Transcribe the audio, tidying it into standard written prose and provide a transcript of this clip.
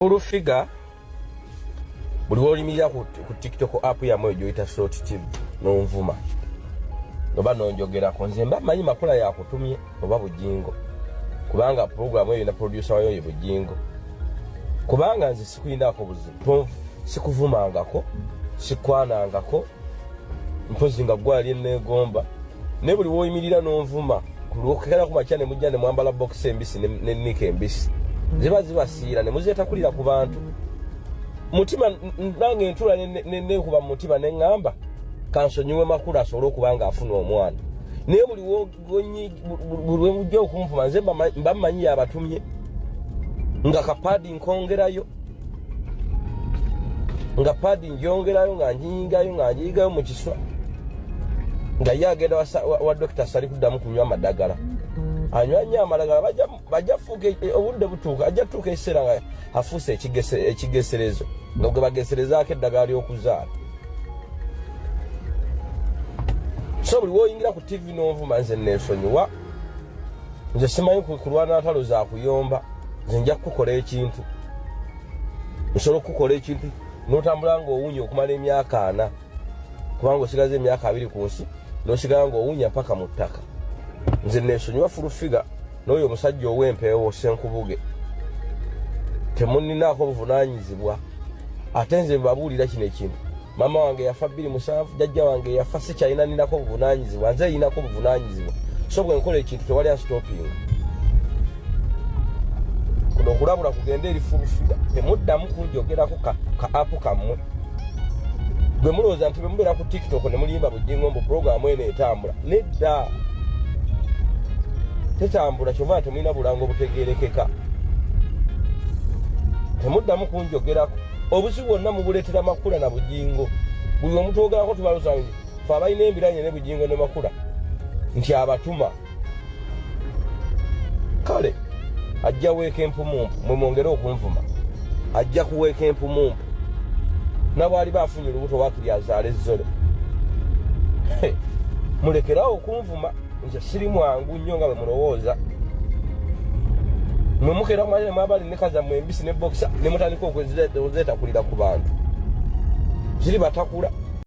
Urufiga buli wolimira ku TikTok app ya mwe joita short TV no nvuma oba nonjogera ko nze mba manyi Makula yakutumye oba Bujjingo kubanga program eyo na producer wayo ye Bujjingo kubanga nze sikuindako buzibu sikuvumangako sikwanangako mpozi nga gwali negomba ne buli woyimirira no nvuma kulokera ku machane mujjane mwambala box Embizi ne Nick Embizi ziba siira ne muzeta kulira ku bantu mutima nange entula ne kuba mutima ne ngamba kansonyiwe Makula asolo kubanga afuna omwana ne buli wogonyi buli mujjo okumvuma nze mba manyi abatumye nga kapadi nkongerayo nga padi njongerayo nga njigayo mu kiswa nga yagenda wa Dr. Sali kudamu kunywa madagala anywanya amalagala bajja fuke obudde butuuka ajja tuuka essera nga afuse ekigeserezo nga gwe bageserezaako eddagala ly'okuzaala so buli woyingira ku TV n'ovuma nze neesonyiwa nze simanyi kulwana ntalo za kuyomba nze nja kukola ekintu nsobola okukola ekintu n'otambula ng'owunya okumala emyaka 4 kubanga osigaze emyaka 2 ku nsi n'osigala ng'owunya paka mu ttaka nze neesonyiwa fulufiga n'oyo omusajja ow'empeewo Senkubuge temuninaako buvunaanyizibwa ate nze mbabuulira kino ekintu mama wange yafa 2007 jjajja wange yafa sikyalina ninako buvunaanyizibwa nze yinako buvunaanyizibwa so bwe nkola ekintu tewali astopinga kuno okulabula kugenda eri fulufiga temuddamu kunjogerako ka apu kammwe gwe mulowooza nti bwe mubeera ku TikTok ne mulimba Bujjingo mbu puroguramu eno etambula nedda tetambula kyova temulina bulango butegerekeka temuddamu kunjogerako obuzibu bwonna mubuleetera Makula na Bujjingo buli omutwogerako tubalusange fe abalina embiranye ne Bujjingo ne Makula nti abatuma kale ajja weeka empumumpu mwe mwongere okunvuma ajja kuweeka empumumpu nabwali bafunye olubuto wakiri azaala ezzole mulekerawo okunvuma nze siri mwangu nnyo nga bwe mulowooza mwe mukera mwalire mwabali ne kazammwe Embizi ne boxa ne mutandika okwezeeta kulira ku bantu ziri batakula